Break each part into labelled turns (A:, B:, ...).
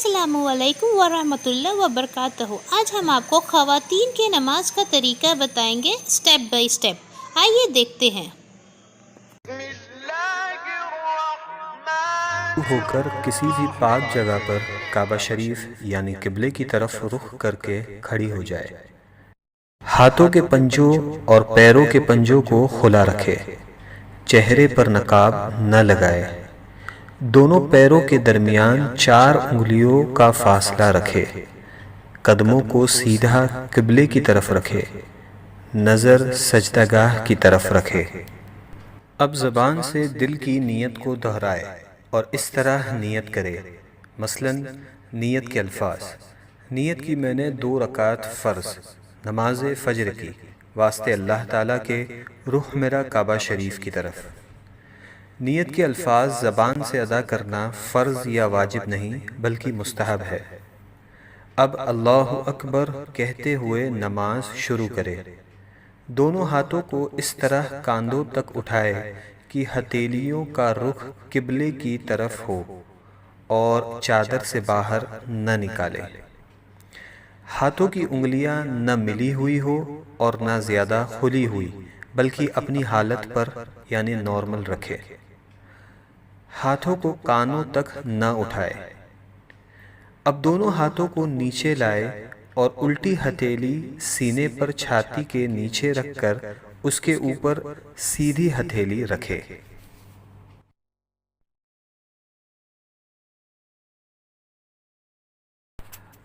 A: السلام علیکم ورحمۃ اللہ وبرکاتہ۔ آج ہم آپ کو خواتین کی نماز کا طریقہ بتائیں گے سٹیپ بائی سٹیپ۔ آئیے دیکھتے ہیں۔
B: ہو کر کسی بھی پاک جگہ پر کعبہ شریف یعنی قبلے کی طرف رخ کر کے کھڑی ہو جائے۔ ہاتھوں کے پنجوں اور پیروں کے پنجوں کو کھلا رکھے، چہرے پر نقاب نہ لگائے، دونوں پیروں کے درمیان 4 انگلیوں کا فاصلہ رکھے، قدموں کو سیدھا قبلے کی طرف رکھے، نظر سجدہ گاہ کی طرف رکھے۔ اب زبان سے دل کی نیت کو دہرائے اور اس طرح نیت کرے، مثلا نیت کے الفاظ: نیت کی میں نے 2 رکعت فرض نماز فجر کی واسطے اللہ تعالیٰ کے، رخ میرا کعبہ شریف کی طرف۔ نیت کے الفاظ زبان سے ادا کرنا فرض یا واجب نہیں بلکہ مستحب ہے۔ اب اللہ اکبر کہتے ہوئے نماز شروع کرے۔ دونوں ہاتھوں کو اس طرح کاندھوں تک اٹھائے کہ ہتھیلیوں کا رخ قبلے کی طرف ہو اور چادر سے باہر نہ نکالے۔ ہاتھوں کی انگلیاں نہ ملی ہوئی ہو اور نہ زیادہ کھلی ہوئی بلکہ اپنی حالت پر یعنی نارمل رکھے۔ ہاتھوں کو کانوں تک نہ اٹھائے۔ اب دونوں ہاتھوں کو نیچے لائے اور الٹی ہتھیلی سینے پر چھاتی کے نیچے رکھ کر اس کے اوپر سیدھی ہتھیلی رکھے۔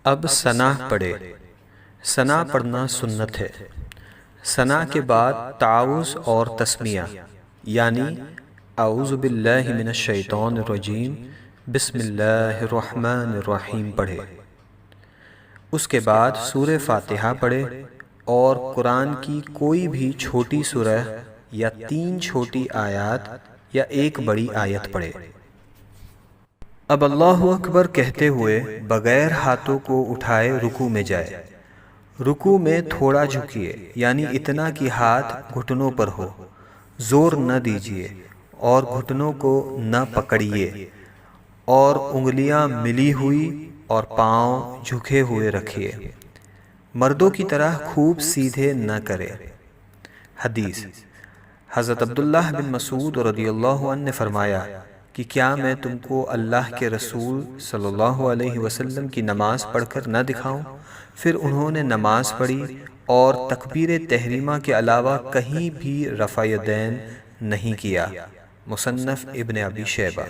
B: اب ثنا پڑھے۔ ثنا پڑھنا سنت ہے۔ ثنا کے بعد تعوذ اور تسمیہ یعنی اعوذ باللہ من الشیطان الرجیم بسم اللہ الرحمن الرحیم پڑھے۔ اس کے بعد سورہ فاتحہ پڑھے اور قرآن کی کوئی بھی چھوٹی سورہ یا 3 چھوٹی آیات یا 1 بڑی آیت پڑھے۔ اب اللہ اکبر کہتے ہوئے بغیر ہاتھوں کو اٹھائے رکوع میں جائے۔ رکوع میں تھوڑا جھکیے یعنی اتنا کہ ہاتھ گھٹنوں پر ہو، زور نہ دیجیے اور گھٹنوں کو نہ پکڑیے، اور انگلیاں ملی ہوئی اور پاؤں جھکے ہوئے رکھیے۔ مردوں کی طرح خوب سیدھے نہ کرے۔ حدیث: حضرت عبداللہ بن مسعود رضی اللہ عنہ نے فرمایا کہ کیا میں تم کو اللہ کے رسول صلی اللہ علیہ وسلم کی نماز پڑھ کر نہ دکھاؤں؟ پھر انہوں نے نماز پڑھی اور تکبیر تحریمہ کے علاوہ کہیں بھی رفع یدین نہیں کیا۔ مصنف ابن ابی شیبہ۔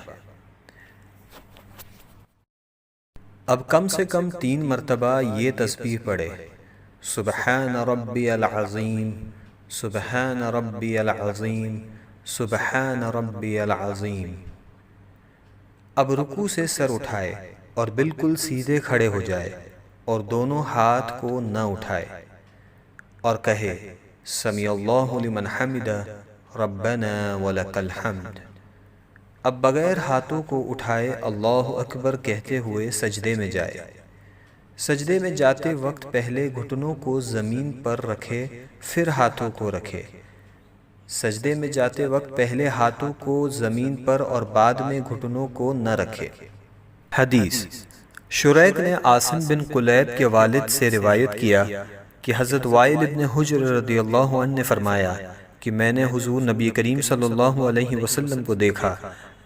B: اب کم سے کم 3 مرتبہ یہ تسبیح پڑھے: سبحان ربی العظیم، سبحان ربی العظیم، سبحان ربی العظیم۔ اب رکوع سے سر اٹھائے اور بالکل سیدھے کھڑے ہو جائے اور دونوں ہاتھ کو نہ اٹھائے اور کہے سمیع اللہ لمن حمدہ ربنا ولک الحمد۔ اب بغیر ہاتھوں کو اٹھائے اللہ اکبر کہتے ہوئے سجدے میں جائے۔ سجدے میں جاتے وقت پہلے گھٹنوں کو زمین پر رکھے پھر ہاتھوں کو رکھے۔ سجدے میں جاتے وقت پہلے ہاتھوں کو زمین پر اور بعد میں گھٹنوں کو نہ رکھے۔ حدیث: شریک نے عاصم بن قلیب کے والد سے روایت کیا کہ حضرت وائل ابن حجر رضی اللہ عنہ نے فرمایا کہ میں نے حضور نبی کریم صلی اللہ علیہ وسلم کو دیکھا،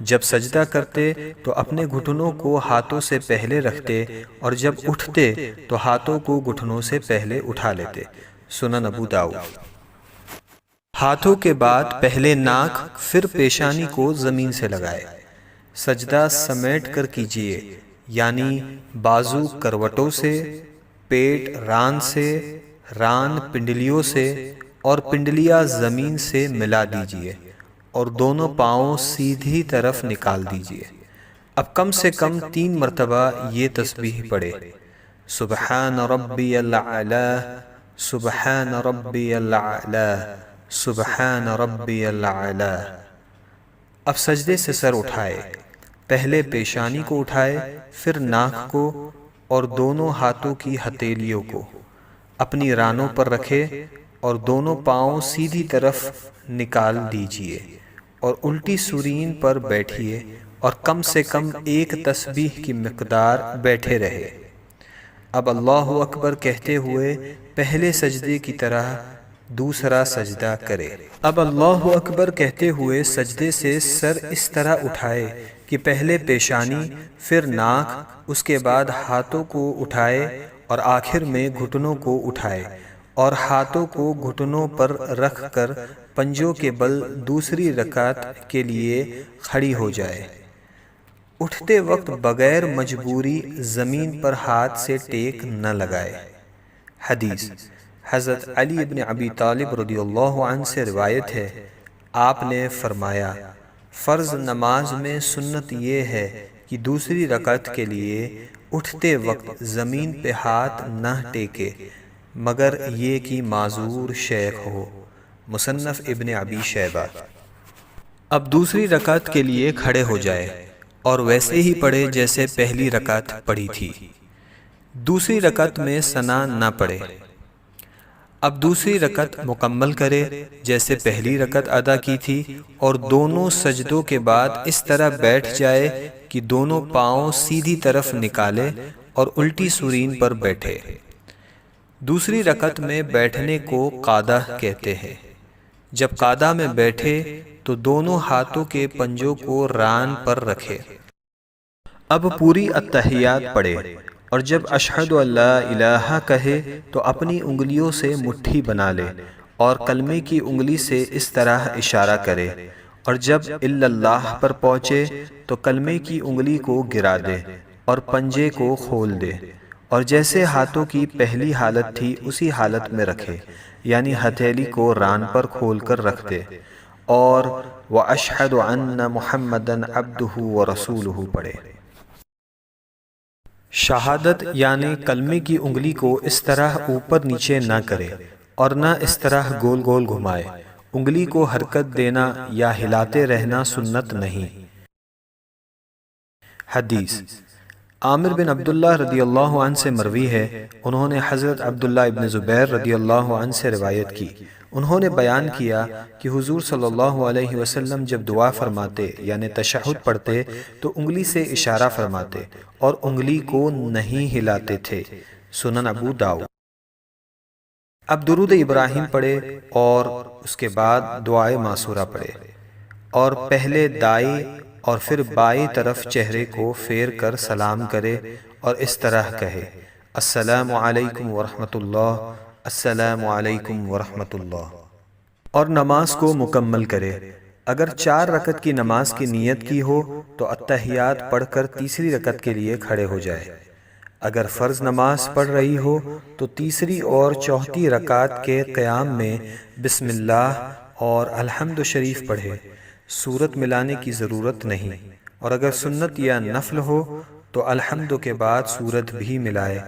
B: جب سجدہ کرتے تو اپنے گھٹنوں کو ہاتھوں سے پہلے رکھتے اور جب اٹھتے تو ہاتھوں کو گھٹنوں سے پہلے اٹھا لیتے۔ سنن ابو داؤد۔ ہاتھوں کے بعد پہلے ناک پھر پیشانی کو زمین سے لگائے۔ سجدہ سمیٹ کر کیجیے یعنی بازو کروٹوں سے، پیٹ ران سے، ران پنڈلیوں سے اور پنڈلیاں زمین سے ملا دیجیے اور دونوں پاؤں سیدھی طرف نکال دیجیے۔ اب کم سے کم 3 مرتبہ یہ تسبیح پڑھے: سبحان ربی الاعلی، سبحان ربی الاعلی، سبحان ربی الاعلی۔ اب سجدے سے سر اٹھائے، پہلے پیشانی کو اٹھائے پھر ناک کو اور دونوں ہاتھوں کی ہتھیلیوں کو اپنی رانوں پر رکھے اور دونوں پاؤں سیدھی طرف نکال دیجیے اور الٹی سورین پر بیٹھیے اور کم سے کم ایک تسبیح کی مقدار بیٹھے رہے۔ اب اللہ اکبر کہتے ہوئے پہلے سجدے کی طرح دوسرا سجدہ کرے۔ اب اللہ اکبر کہتے ہوئے سجدے سے سر اس طرح اٹھائے کہ پہلے پیشانی، پھر ناک، اس کے بعد ہاتھوں کو اٹھائے اور آخر میں گھٹنوں کو اٹھائے، اور ہاتھوں کو گھٹنوں پر رکھ کر پنجوں کے بل دوسری رکعت کے لیے کھڑی ہو جائے۔ اٹھتے وقت بغیر مجبوری زمین پر ہاتھ سے ٹیک نہ لگائے۔ حدیث حضرت علی ابن ابی طالب رضی اللہ عنہ سے روایت ہے، آپ نے فرمایا، فرض نماز میں سنت یہ ہے کہ دوسری رکعت کے لیے اٹھتے وقت زمین پہ ہاتھ نہ ٹیکے مگر یہ کہ معذور شیخ ہو۔ مصنف ابن ابی شیبہ۔ اب دوسری رکعت کے لیے کھڑے ہو جائے اور ویسے ہی پڑھے جیسے پہلی رکعت پڑھی تھی۔ دوسری رکعت میں ثنا نہ پڑھے۔ اب دوسری رکعت مکمل کرے جیسے پہلی رکعت ادا کی تھی، اور دونوں سجدوں کے بعد اس طرح بیٹھ جائے کہ دونوں پاؤں سیدھی طرف نکالے اور الٹی سورین پر بیٹھے۔ دوسری رکعت میں بیٹھنے کو قعدہ کہتے ہیں۔ جب قعدہ میں بیٹھے تو دونوں ہاتھوں کے پنجوں کو ران پر رکھے۔ اب پوری التحیات پڑھے، اور جب اشہد ان لا الہ کہے تو اپنی انگلیوں سے مٹھی بنا لے اور کلمے کی انگلی سے اس طرح اشارہ کرے، اور جب الا اللہ پر پہنچے تو کلمے کی انگلی کو گرا دے اور پنجے کو کھول دے، اور جیسے ہاتھوں کی پہلی حالت تھی اسی حالت میں رکھے، یعنی ہتھیلی کو ران پر کھول کر رکھ دے، اور وَأَشْهَدُ أَنَّ مُحَمَّدًا عَبْدُهُ وَرَسُولُهُ پڑھے۔ شہادت یعنی کلمے کی انگلی کو اس طرح اوپر نیچے نہ کرے اور نہ اس طرح گول گول گھمائے۔ انگلی کو حرکت دینا یا ہلاتے رہنا سنت نہیں۔ حدیث عامر بن عبداللہ رضی اللہ عنہ سے مروی ہے، انہوں نے حضرت عبداللہ ابن زبیر رضی اللہ عنہ سے روایت کی، انہوں نے بیان کیا کہ حضور صلی اللہ علیہ وسلم جب دعا فرماتے یعنی تشہد پڑھتے تو انگلی سے اشارہ فرماتے اور انگلی کو نہیں ہلاتے تھے۔ سنن ابو داؤد۔ اب درود ابراہیم پڑھے اور اس کے بعد دعائے معصورہ پڑھے، اور پہلے دائیں اور پھر بائیں طرف چہرے کو پھیر کر سلام کرے اور اس طرح کہے، السلام علیکم ورحمۃ اللہ، السلام علیکم ورحمۃ اللہ، اور نماز کو مکمل کرے۔ اگر 4 رکعت کی نماز کی نیت کی ہو تو التحیات پڑھ کر تیسری رکعت کے لیے کھڑے ہو جائے۔ اگر فرض نماز پڑھ رہی ہو تو تیسری اور چوتھی رکعت کے قیام میں بسم اللہ اور الحمد شریف پڑھے، سورت ملانے کی ضرورت نہیں، اور اگر سنت یا نفل ہو تو الحمد کے بعد سورت بھی ملائے۔